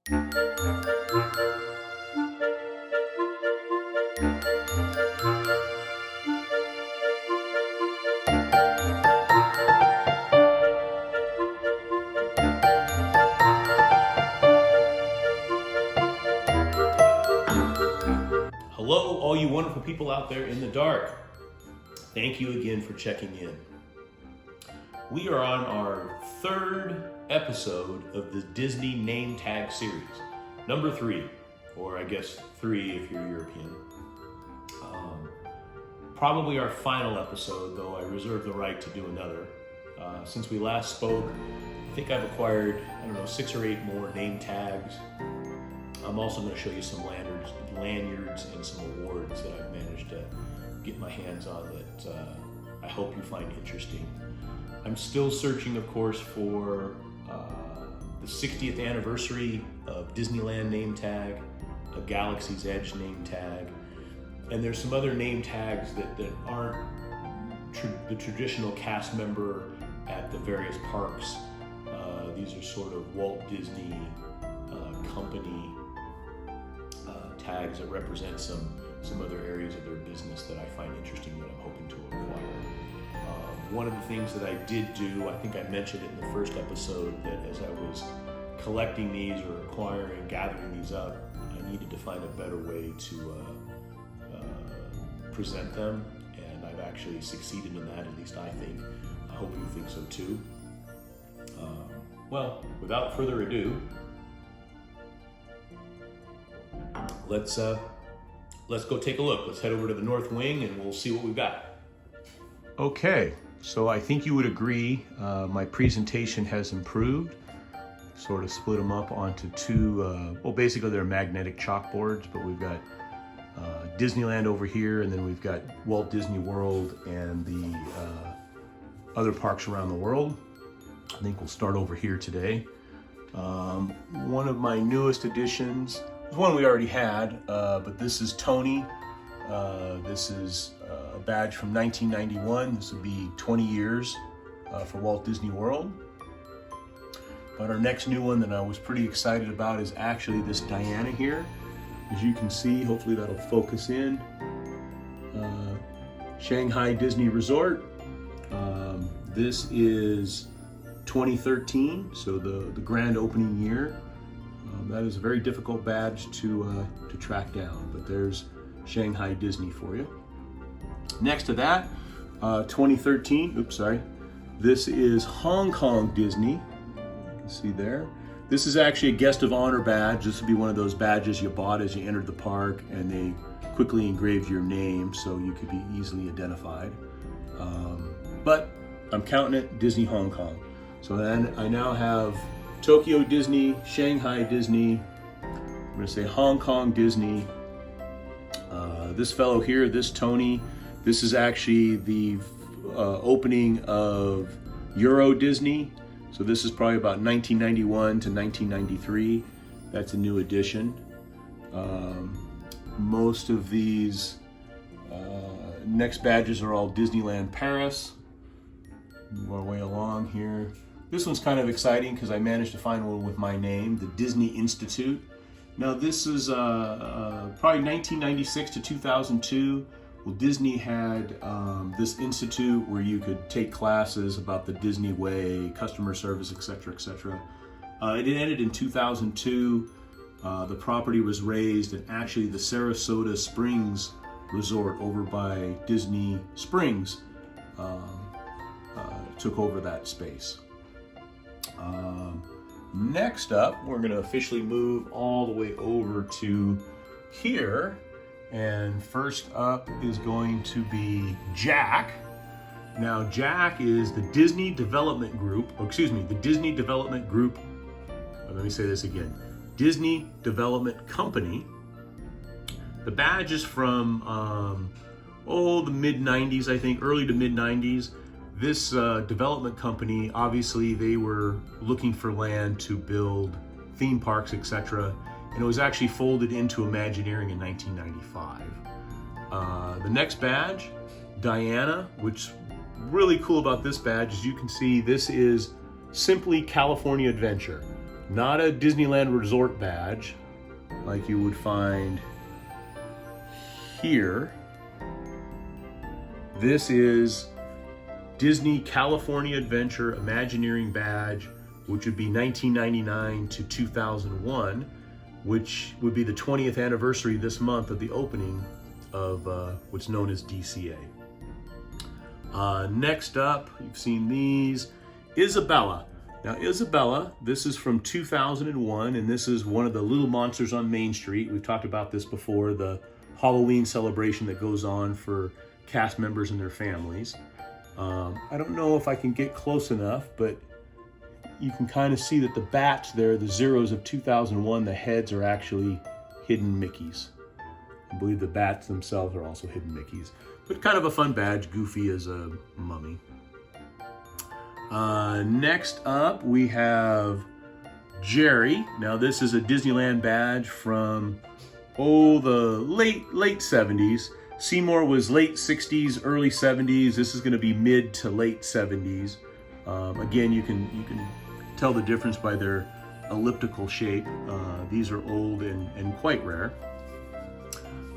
Hello, all you wonderful people out there in the dark. Thank you again for checking in. We are on our third episode of the Disney Nametag series, number 3, or I guess 3 if you're European. Probably our final episode, though I reserve the right to do another. Since we last spoke, I think I've acquired, 6 or 8 more name tags. I'm also going to show you some lanyards and some awards that I've managed to get my hands on that I hope you find interesting. I'm still searching, of course, for the 60th anniversary of Disneyland name tag, a Galaxy's Edge name tag, and there's some other name tags that aren't the traditional cast member at the various parks. These are sort of Walt Disney Company tags that represent some other areas of their business that I find interesting that I'm hoping to acquire. One of the things that I did do, I think I mentioned it in the first episode, that as I was collecting these or acquiring, gathering these up, I needed to find a better way to present them, and I've actually succeeded in that, at least I think. I hope you think so too. Well, without further ado, let's go take a look. Let's head over to the North Wing and we'll see what we've got. Okay, so I think you would agree my presentation has improved. Sort of split them up onto 2, well, basically they're magnetic chalkboards, but we've got Disneyland over here, and then we've got Walt Disney World and the other parks around the world. I think we'll start over here today. One of my newest additions, one we already had, but this is Tony. This is a badge from 1991. This would be 20 years for Walt Disney World. But our next new one that I was pretty excited about is actually this Diana here. As you can see, hopefully that'll focus in. Shanghai Disney Resort. This is 2013, so the grand opening year. That is a very difficult badge to track down, but there's Shanghai Disney for you. Next to that, 2013, oops, sorry. This is Hong Kong Disney. You can see there. This is actually a guest of honor badge. This would be one of those badges you bought as you entered the park, and they quickly engraved your name so you could be easily identified. But I'm counting it Disney Hong Kong. So then I now have Tokyo Disney, Shanghai Disney, I'm going to say Hong Kong Disney. This fellow here, this Tony, this is actually the opening of Euro Disney. So this is probably about 1991 to 1993. That's a new addition. Most of these next badges are all Disneyland Paris. Move our way along here. This one's kind of exciting because I managed to find one with my name, the Disney Institute. Now this is probably 1996 to 2002. Well, Disney had this institute where you could take classes about the Disney way, customer service, etc., etc. It ended in 2002. The property was raised, and actually the Sarasota Springs Resort over by Disney Springs took over that space. Next up, we're going to officially move all the way over to here. And first up is going to be Jack. Now, Jack is the Disney Development Group, the Disney Development Group, let me say this again, Disney Development Company. The badge is from, the mid-90s, I think, early to mid-90s. This development company, obviously, they were looking for land to build theme parks, etc., and it was actually folded into Imagineering in 1995. The next badge, Diana, which really cool about this badge, as you can see, this is simply California Adventure. Not a Disneyland Resort badge like you would find here. This is Disney California Adventure Imagineering badge, which would be 1999 to 2001, which would be the 20th anniversary this month of the opening of what's known as DCA. Next up, you've seen these, Isabella. Now Isabella, this is from 2001, and this is one of the little monsters on Main Street. We've talked about this before, the Halloween celebration that goes on for cast members and their families. I don't know if I can get close enough, but you can kind of see that the bats there, the zeros of 2001, the heads are actually hidden Mickeys. I believe the bats themselves are also hidden Mickeys. But kind of a fun badge, Goofy as a mummy. Next up, we have Jerry. Now this is a Disneyland badge from, the late 70s. Seymour was late 60s, early 70s. This is going to be mid to late 70s. Again, you can tell the difference by their elliptical shape. These are old and quite rare.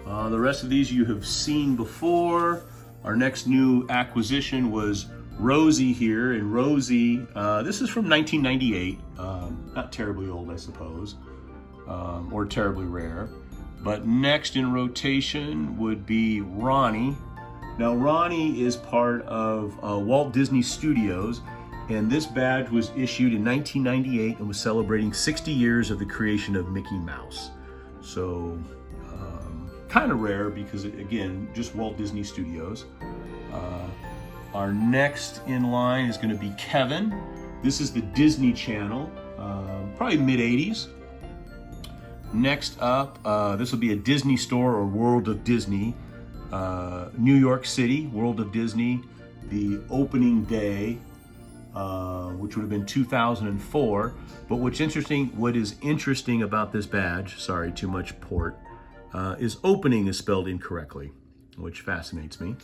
The rest of these you have seen before. Our next new acquisition was Rosie here, and Rosie, this is from 1998. Not terribly old, I suppose, or terribly rare. But next in rotation would be Ronnie. Now Ronnie is part of Walt Disney Studios, and this badge was issued in 1998 and was celebrating 60 years of the creation of Mickey Mouse. So kind of rare because, again, just Walt Disney Studios. Our next in line is going to be Kevin. This is the Disney Channel, probably mid-80s. Next up, this will be a Disney Store or World of Disney. New York City, World of Disney, the opening day, which would have been 2004. But what is interesting about this badge, sorry, too much port, is opening is spelled incorrectly, which fascinates me.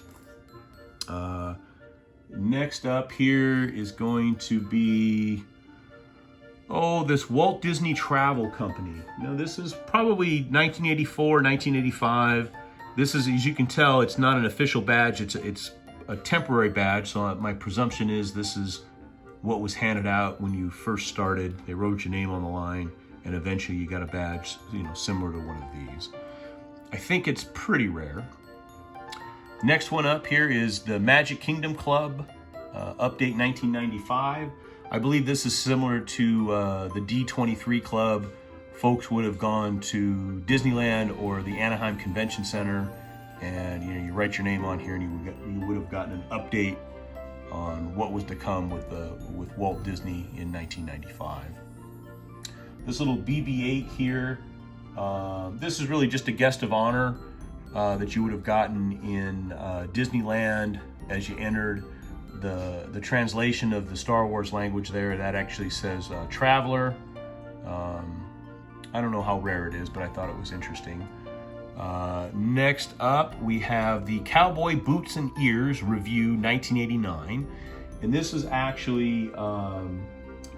Next up here is going to be, this Walt Disney Travel Company. Now this is probably 1984, 1985. This is, as you can tell, it's not an official badge. It's a temporary badge. So my presumption is this is what was handed out when you first started. They wrote your name on the line, and eventually you got a badge, similar to one of these. I think it's pretty rare. Next one up here is the Magic Kingdom Club, update 1995. I believe this is similar to the D23 Club. Folks would have gone to Disneyland or the Anaheim Convention Center, and you write your name on here, and you would have gotten an update on what was to come with Walt Disney in 1995. This little BB-8 here, this is really just a guest of honor that you would have gotten in Disneyland as you entered. The translation of the Star Wars language there, that actually says Traveler. I don't know how rare it is, but I thought it was interesting. Next up, we have the Cowboy Boots and Ears Review 1989. And this is actually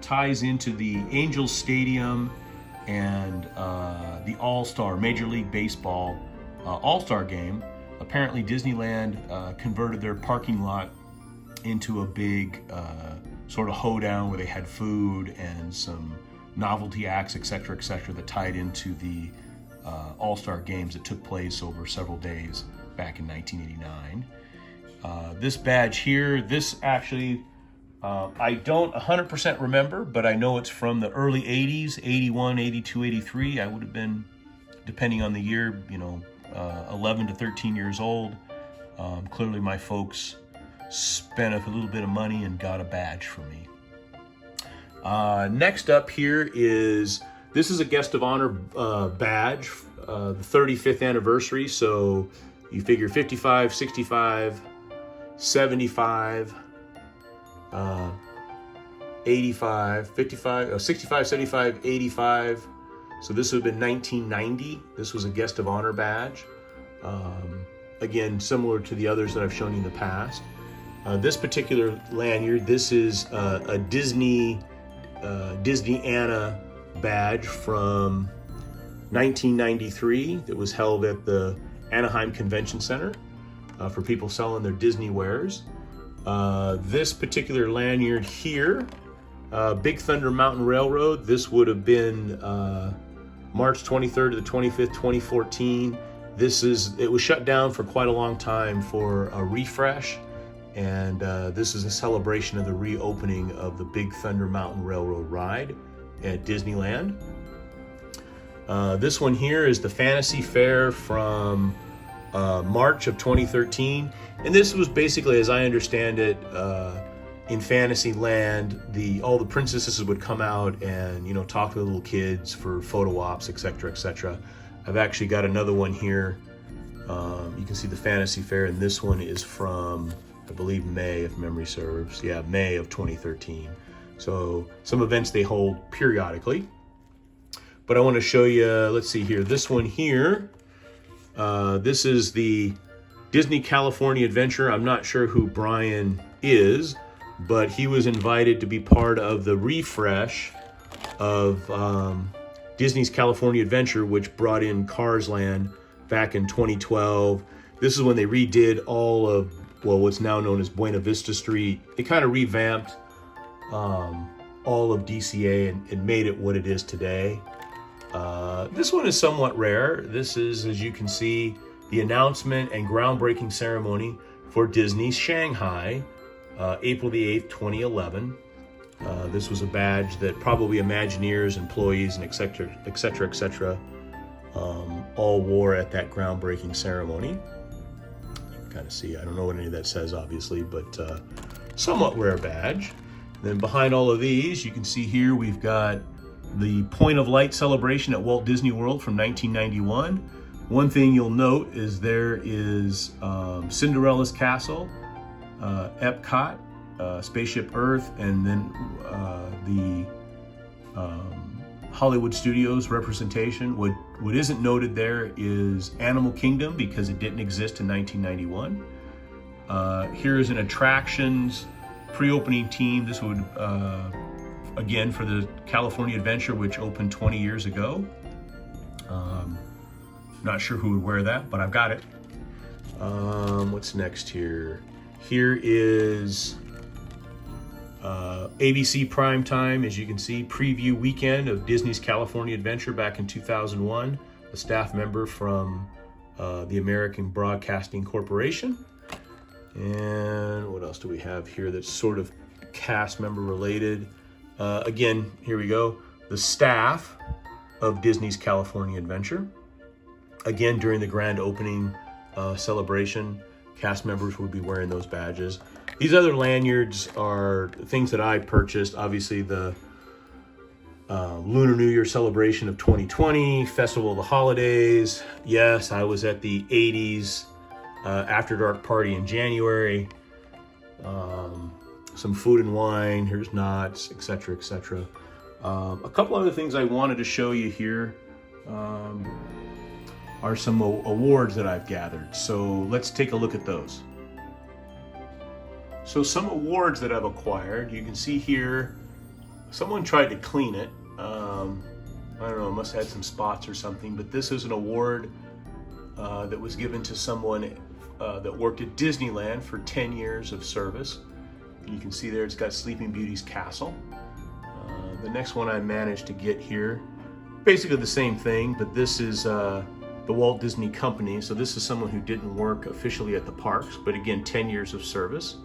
ties into the Angels Stadium and the All-Star, Major League Baseball All-Star game. Apparently Disneyland converted their parking lot into a big sort of hoedown where they had food and some novelty acts, etc., that tied into the All-Star games that took place over several days back in 1989. This badge here, this actually, I don't 100% remember, but I know it's from the early 80s, 81, 82, 83. I would have been, depending on the year, 11 to 13 years old. Clearly my folks spent a little bit of money and got a badge for me. Next up here is, this is a guest of honor badge, the 35th anniversary. So you figure 55, 65, 75, 85, 55, 65, 75, 85. So this would have been 1990. This was a guest of honor badge. Again, similar to the others that I've shown you in the past. This particular lanyard, this is a Disney Anna badge from 1993 that was held at the Anaheim Convention Center for people selling their Disney wares. This particular lanyard here, Big Thunder Mountain Railroad, this would have been March 23rd to the 25th, 2014. It was shut down for quite a long time for a refresh, and this is a celebration of the reopening of the Big Thunder Mountain Railroad ride at Disneyland. This one here is the Fantasy Fair from March of 2013, and this was basically, as I understand it, in Fantasyland, all the princesses would come out and talk to the little kids for photo ops, etc., etc. I've actually got another one here. You can see the Fantasy Fair, and this one is from, I believe, May, if memory serves. Yeah, May of 2013. So some events they hold periodically. But I want to show you, let's see here, this one here. This is the Disney California Adventure. I'm not sure who Brian is, but he was invited to be part of the refresh of Disney's California Adventure, which brought in Cars Land back in 2012. This is when they redid all of, well, what's now known as Buena Vista Street. They kind of revamped all of DCA and made it what it is today. This one is somewhat rare. This is, as you can see, the announcement and groundbreaking ceremony for Disney's Shanghai, April the 8th, 2011. This was a badge that probably Imagineers, employees, and etc., etc., etc. all wore at that groundbreaking ceremony. You can kind of see, I don't know what any of that says, obviously, but somewhat rare badge. Then behind all of these, you can see here we've got the Point of Light celebration at Walt Disney World from 1991. One thing you'll note is there is Cinderella's Castle, Epcot, Spaceship Earth, and then the Hollywood Studios representation. What isn't noted there is Animal Kingdom, because it didn't exist in 1991. Here is an attractions pre-opening team. This would, again, for the California Adventure, which opened 20 years ago. Not sure who would wear that, but I've got it. What's next here? Here is ABC Primetime, as you can see, preview weekend of Disney's California Adventure back in 2001. A staff member from the American Broadcasting Corporation. And what else do we have here that's sort of cast member related? Again, here we go. The staff of Disney's California Adventure. Again, during the grand opening celebration, cast members would be wearing those badges. These other lanyards are things that I purchased. Obviously, the Lunar New Year celebration of 2020, Festival of the Holidays. Yes, I was at the 80s After Dark party in January. Some food and wine. Here's knots, etc., etc. A couple other things I wanted to show you here are some awards that I've gathered. So let's take a look at those. So some awards that I've acquired, you can see here, someone tried to clean it. I don't know, it must have had some spots or something, but this is an award that was given to someone that worked at Disneyland for 10 years of service. And you can see there it's got Sleeping Beauty's castle. The next one I managed to get here, basically the same thing, but this is the Walt Disney Company. So this is someone who didn't work officially at the parks, but again, 10 years of service.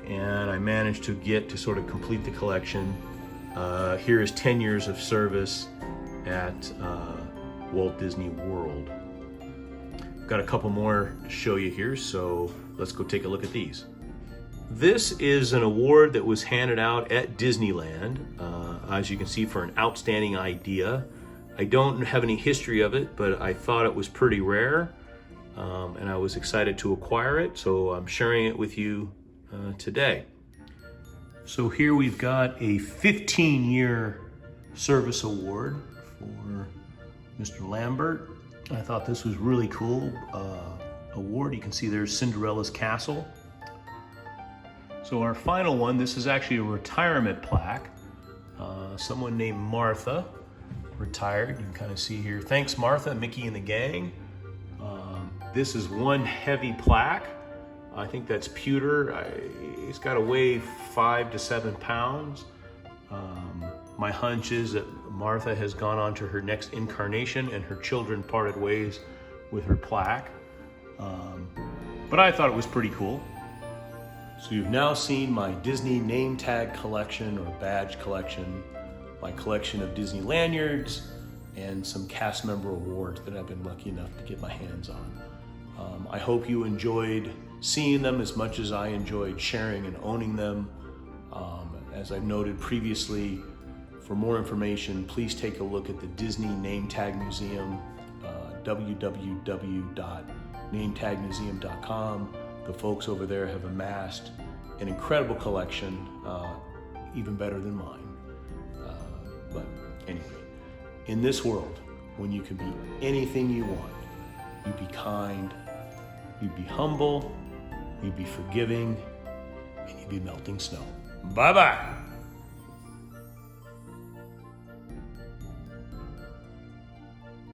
And I managed to get to sort of complete the collection. Here is 10 years of service at Walt Disney World. Got a couple more to show you here, so let's go take a look at these. This is an award that was handed out at Disneyland, as you can see, for an outstanding idea. I don't have any history of it, but I thought it was pretty rare, and I was excited to acquire it, so I'm sharing it with you today. So here we've got a 15-year service award for Mr. Lambert. I thought this was really cool award. You can see there's Cinderella's Castle. So our final one, this is actually a retirement plaque Someone named Martha, retired. You can kind of see here. Thanks, Martha, Mickey and the gang. This is one heavy plaque. I think that's pewter. It's got to weigh 5 to 7 pounds. My hunch is that Martha has gone on to her next incarnation and her children parted ways with her plaque. But I thought it was pretty cool. So you've now seen my Disney Nametag Collection or badge collection, my collection of Disney lanyards, and some cast member awards that I've been lucky enough to get my hands on. I hope you enjoyed seeing them as much as I enjoyed sharing and owning them. As I've noted previously, for more information, please take a look at the Disney Nametag Museum, www.nametagmuseum.com. The folks over there have amassed an incredible collection, even better than mine. But anyway, in this world, when you can be anything you want, you be kind, you be humble, you be forgiving, and you be melting snow. Bye-bye.